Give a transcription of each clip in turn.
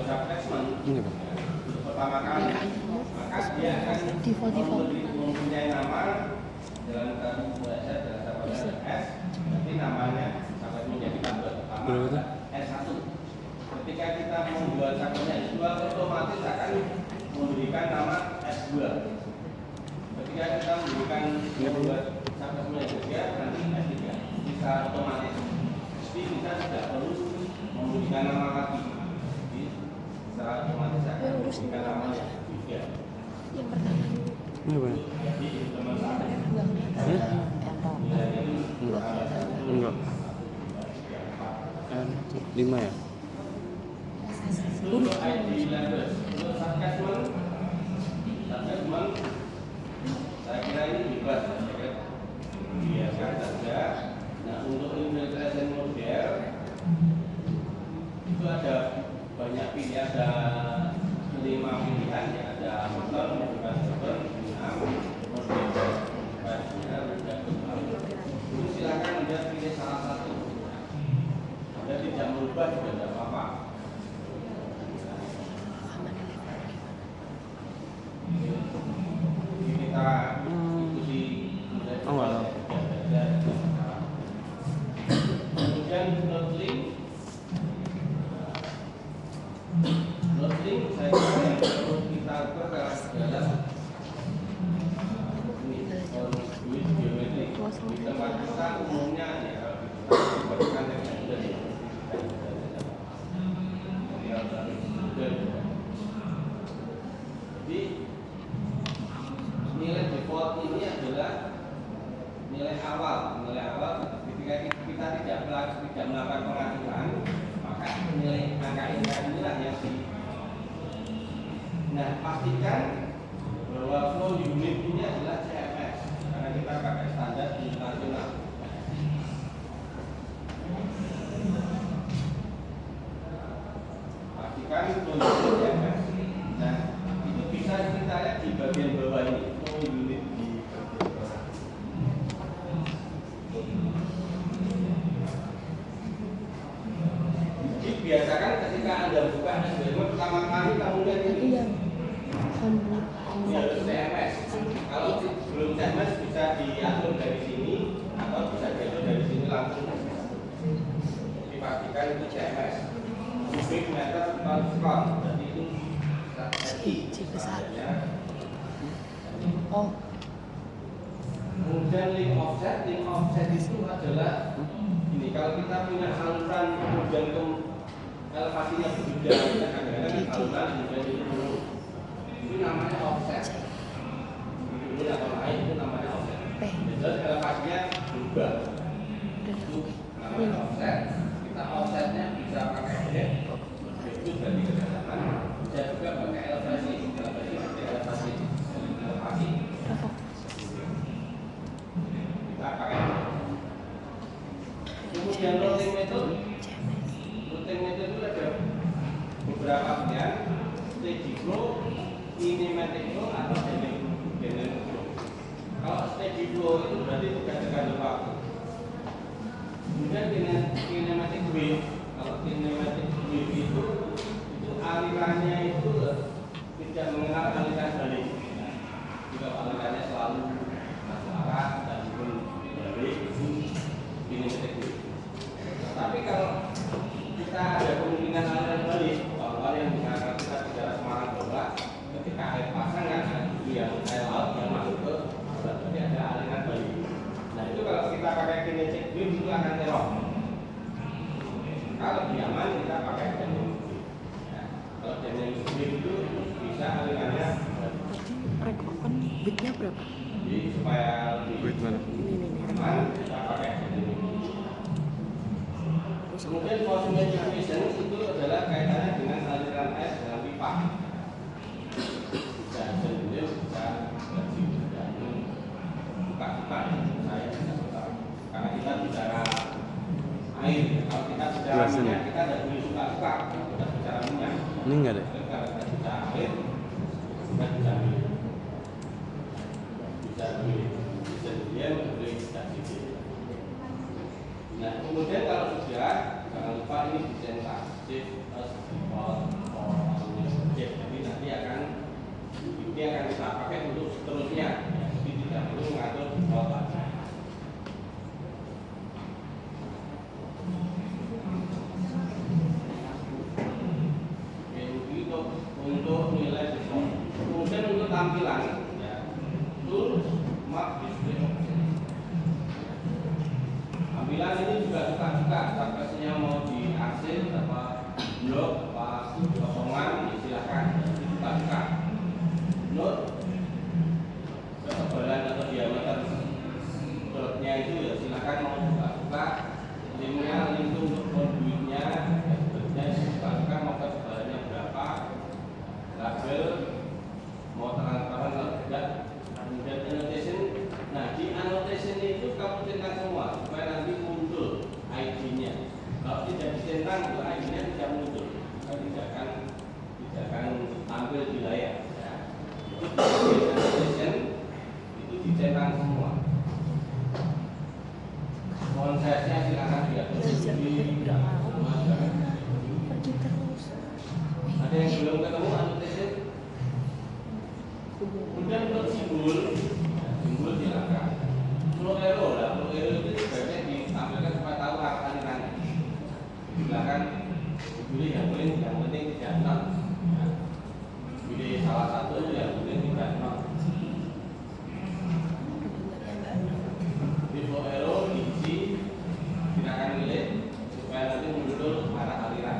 subclassment Ini Pak. pertama kali, maka dia akan mempunyai nama dalam bahasa S, tapi namanya sampai menjadi tabel pertama adalah S1. Ketika kita membuat tabelnya S2, otomatis akan memberikan nama S2. Ketika kita membuat tabelnya S3, nanti S3 bisa otomatis. Jadi kita tidak perlu memberikan nama lagi. Jadi secara otomatis akan memberikan nama yang S3. Yang pertama Ini Pak. Jadi teman saya Enggak. 5 ya? untuk ID language, untuk subclassment, saya kira ini bebas, biarkan saja. Nah, untuk infiltrasi model itu ada banyak pilihan, ada 5 pilihan ya, ada motor, modifikasi motor, model, itu silakan Anda pilih salah satu. Anda tidak merubah juga tidak apa-apa. Kita ikuti kemudian notlink saya kira yang perlu kita ukur adalah ini geometri. Di tempat kita umumnya ya dibandingkan dengan jadi nilai default ini adalah nilai awal ketika kita tidak melakukan pengaturan, maka nilai angka inilah yang nah, pastikan bahwa flow unit ini adalah CMS karena kita pakai standar internasional. Pastikan flow unit CMS. Nah, itu bisa kita lihat di bagian bawah ini, flow unit di bagian bawah. Jadi biasakan ketika Anda buka SBM pertama kali kamu lihat ini. Ini harus CMS. Kalau belum CMS bisa diatur dari sini atau bisa diatur dari sini langsung. Jadi pastikan itu CMS. Big meter per scroll. Jadi itu C besar. Oh. Kemudian link offset itu adalah ini. Kalau kita punya saluran kemudian ke elevasinya berbeda, kita kadang-kadang saluran kemudian itu dulu. Itu namanya offset. Ini atau lain itu namanya offset. Jadi elevasinya berubah. Itu namanya offset. Kita offsetnya bisa pakai head, itu berarti kedalaman. Bisa juga pakai elevasi elevasi. Kita pakai. Kemudian routing method itu ada beberapa pilihan, steady flow, kinematic flow atau dynamic flow. Kalau steady flow itu berarti bukan tergantung waktu. Kemudian kinematic wave, kalau kinematic wave itu alirannya itu tidak mengenal aliran balik. Jika alirannya selalu satu arah dan balik itu kinematic wave. Tapi kalau kita ada kemungkinan aliran balik, kalau yang misalkan kita bicara Semarang Jawa, ketika air pasang kan yang air laut yang masuk ke berarti ada aliran balik. Nah itu kalau kita pakai kinetic wave itu akan teror. Kalau nyaman kita pakai dynamic wave. Nah, kalau dynamic wave itu bisa alirannya Bitnya berapa? jadi supaya lebih aman kita pakai dynamic wave. Kemudian cosmetic emission itu adalah kaitannya dengan aliran air dengan pipa. Bisa sendiri, bisa buka-buka saya bisa buka. Karena kita bicara air, kalau kita bicara minyak kita tidak boleh suka-suka. Kita bicara minyak. Ini enggak deh. Kalau kita bicara air, kita bisa milih. Bisa milih sendirian, boleh bisa sendiri. Nah, kemudian kalau sudah jangan lupa ini desain tasik, default, ini akan kita pakai untuk seterusnya. Jadi tidak perlu mengatur kuota. Untuk nilai siswa. Kemudian untuk tampilan, ya, tool map display option. Tampilan ini juga suka-suka, space-nya mau diarsip apa blok apa kosongan, ya silakan. Suka-suka. Note ketebalan atau diameter dotnya itu ya silakan mau suka-suka. Linknya, link untuk conduitnya, suka-suka mau ketebalannya berapa. Label mau transparan atau tidak. Kemudian annotation. Nah, di annotation itu kamu centang semua supaya nanti muncul ID-nya. Kalau tidak dicentang, ID-nya tidak muncul. Tidak akan tampil di layar. Ya. Itu di annotation itu dicentang semua. Konsepnya silakan diatur di Udah mau. Pergi terus. ada yang belum ketemu annotation. Kemudian untuk simbol silakan. Flow arrow itu sebenarnya ditampilkan supaya tahu arah alirannya. Silakan pilih yang penting tidak not. Pilih salah satu yang penting tidak not. Di flow arrow diisi, silakan pilih supaya nanti muncul arah aliran.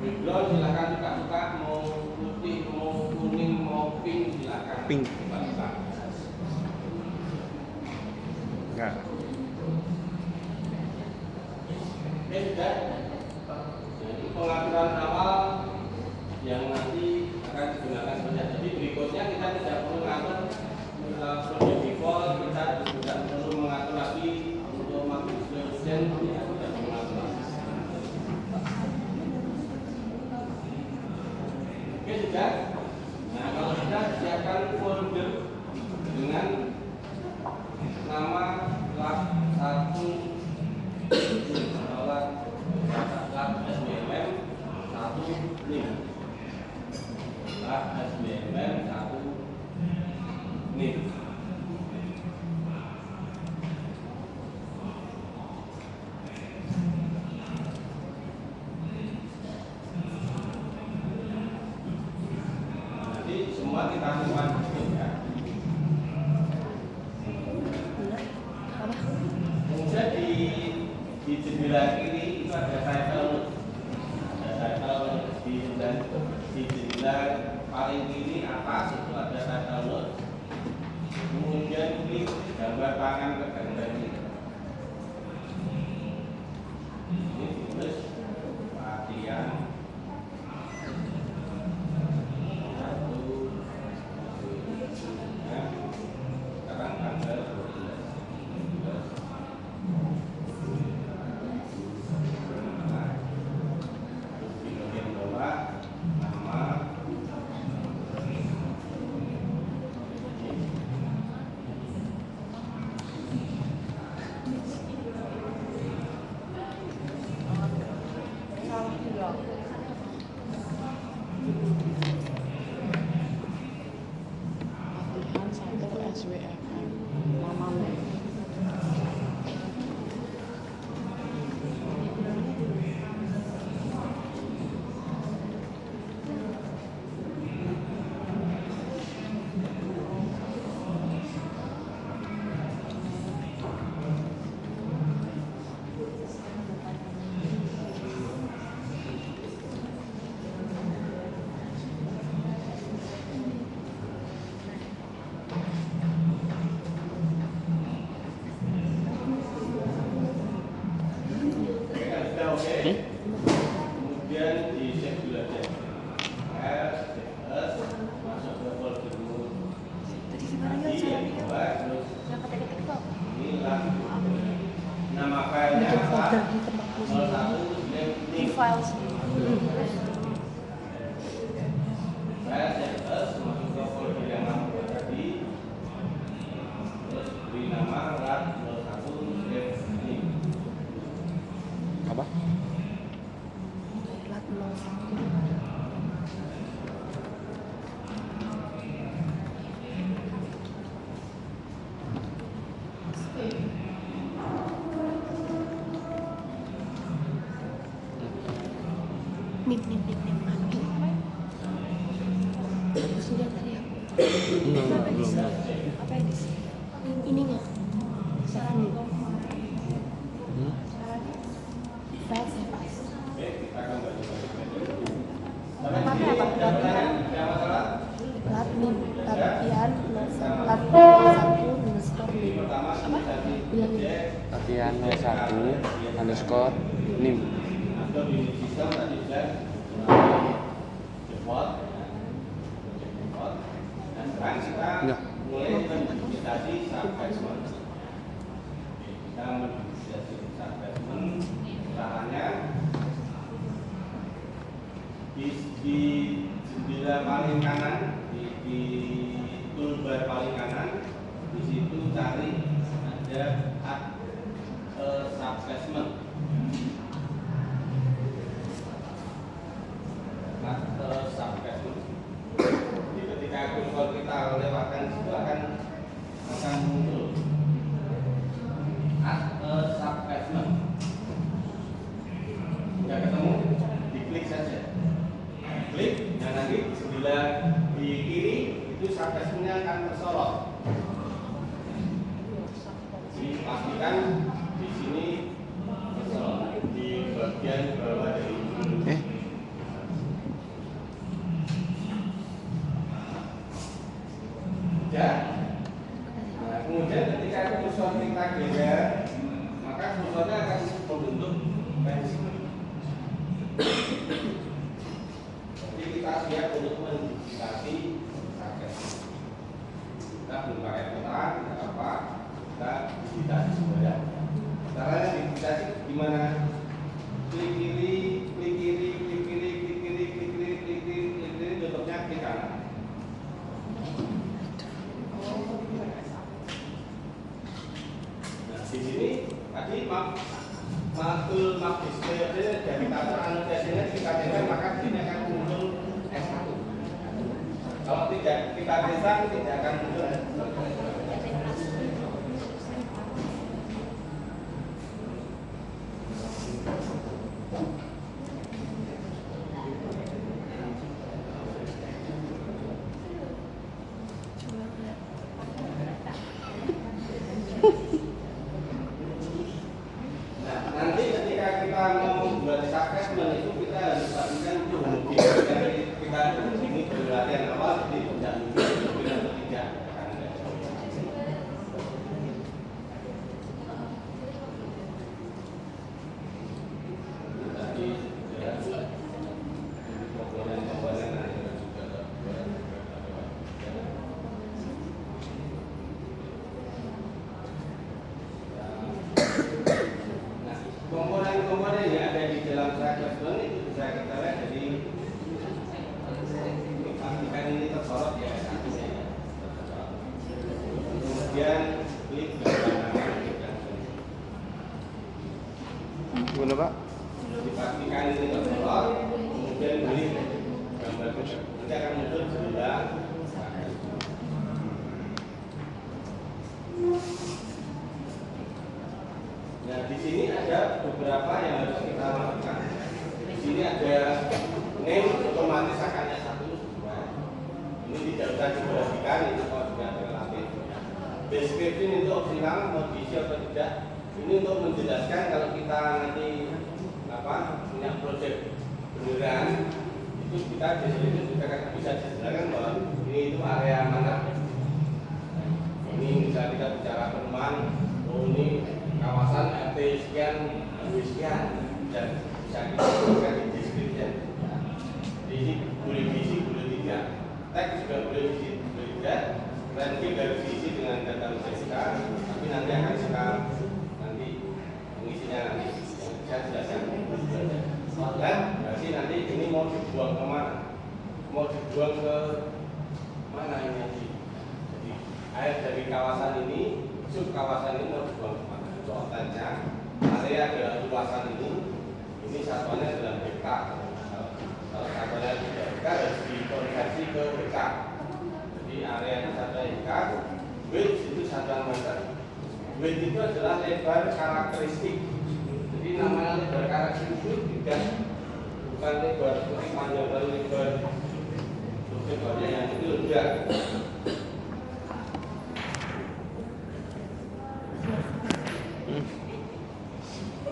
Background silakan suka-suka, mau putih, mau kuning, mau pink silakan. Pink. Suka-suka. Enggak. Sudah. Jadi pengaturan awal yang nanti akan digunakan saja. Jadi berikutnya kita tidak perlu mengatur project default, kita tidak perlu mengatur lagi untuk modification, ya tidak perlu mengatur lagi. Oke sudah. Nah kalau sudah siapkan folder dengan nama lab 1 lab SBMM 1 nih. Lab SBMM 1 nih. Nanti semua kita simpan di sini ya. Apa? Kemudian di jendela kiri itu ada title, di jendela paling kiri atas itu ada title note. Kemudian klik gambar tangan ke gambar ini. Ini ditulis perhatian 1, 2, 3. Sekarang tanggal 12. Di bagian bawah nama Latihan 1 SWFM. Mamamu. kemudian di save dulu aja. Masuk ke folder mood. Tadi gimana ya Yang caranya? kedua, terus Yang ketik TikTok. ini lah nama filenya Bikin apa? folder di tempatku sendiri. 01 Di file sendiri. File save masuk ke folder yang lama tadi. Terus beri nama lab 01 save ini. Apa? Nim. Aduh. Sudah tadi aku. Enggak, belum. Apa yang di sini? Ininya. Sarang. Pas. Oke, kita akan Pakai apa? Ada masalah? Latihan satu underscore nim. Pertama, Bilang nim. Latihan 01 underscore nim. atau di sistem tadi sudah default. Dan sekarang kita Enggak. mulai menduplikasi subbatsman. Kita menduplikasi subbatsman. Caranya di jendela paling kanan, di toolbar paling kanan, di situ cari ada add subbatsman. Subbatsman. Jadi ketika konsol kita lewatkan situ akan muncul subbatsman. Sudah ketemu, diklik saja. Klik, dan nanti jendela di kiri itu subbatsman-nya akan tersorot. Jadi pastikan di sini tersorot di bagian bawah dari ya. Nah, kemudian ketika kursor kita geser, maka kursornya akan membentuk pensil. Jadi kita siap untuk menduplikasi subbatsman. Kita belum pakai peta, tidak apa, kita duplikasi saja. Caranya duplikasi gimana? Klik kiri, klik kiri, klik kiri, klik kiri, klik kiri, klik kiri, klik kiri, tutupnya klik kanan. Nah, di sini tadi makul display dari kata anotasinya kita cetak, maka ini akan muncul S1. Kalau tidak kita cetak, tidak akan muncul S1. Nanti ketika kita mau membuat subbatsman itu kita harus pastikan itu homogenitas dari kita ini berlatihan awal, jadi tidak mungkin atau tidak. Tadi komponen-komponen komponen yang ada di dalam subbatsman itu bisa kita lihat. Jadi pastikan ini tersorot ya satunya ya. Kemudian klik gambar Gimana Pak? dipastikan ini tersorot, kemudian klik gambar nanti akan muncul jendela. Nah, di sini ada beberapa yang harus kita lakukan. Di sini ada name, otomatis akannya 1, 2. Ini tidak usah diperhatikan, itu kalau sudah relatif. Description itu opsional, mau diisi atau tidak. Ini untuk menjelaskan kalau kita nanti punya project beneran, itu kita description juga bisa dijelaskan bahwa ini itu area mana. Ini misalnya kita bicara perumahan, oh ini kawasan RT sekian, RW sekian, dan bisa kita tuliskan di description. Jadi ini boleh diisi, boleh tidak. Teks juga boleh diisi, boleh tidak. Dan mungkin dari diisi dengan data kita, tapi nanti akan kita mengisinya nanti. Saya jelaskan. Dan berarti nanti ini mau dibuang kemana? Mau dibuang ke mana ini nanti? Jadi air dari kawasan ini, sub kawasan ini mau dibuang kemana? Contohnya area adalah luasan ini satuannya adalah hektar. Kalau satuannya tidak hektar harus dikonversi ke hektar. Jadi area itu 1 hektar, width itu 1 meter. Width itu adalah lebar karakteristik. Jadi namanya lebar karakteristik itu bukan bukan lebar seperti panjang dan lebar. Terus lebarnya yang kecil enggak.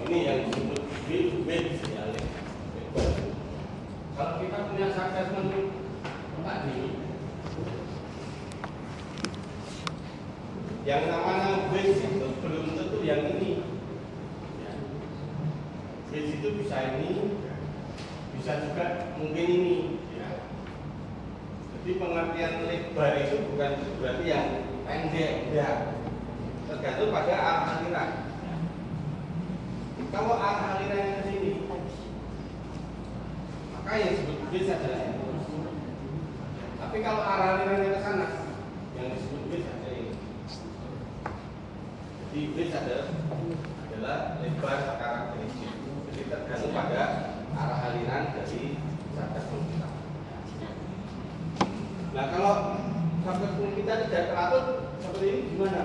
Ini yang disebut bed ya, lebar. Kalau kita punya sarkasme tadi, yang namanya base itu belum tentu yang ini. Ya. Base itu bisa ini, bisa juga mungkin ini. Ya. Jadi pengertian lebar itu bukan berarti yang pendek, enggak. Tergantung pada arah aliran. Kalau arah alirannya ke sini, maka yang disebut base adalah ini. Tapi kalau arah alirannya ke sana, yang disebut base adalah ini. Jadi base adalah lebar karakteristik. Jadi tergantung pada arah aliran dari sarkas kita. Nah kalau sarkas kita tidak teratur seperti ini gimana?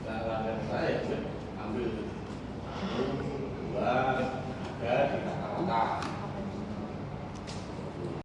Nah, saya ambil 2, 3 di rata-rata.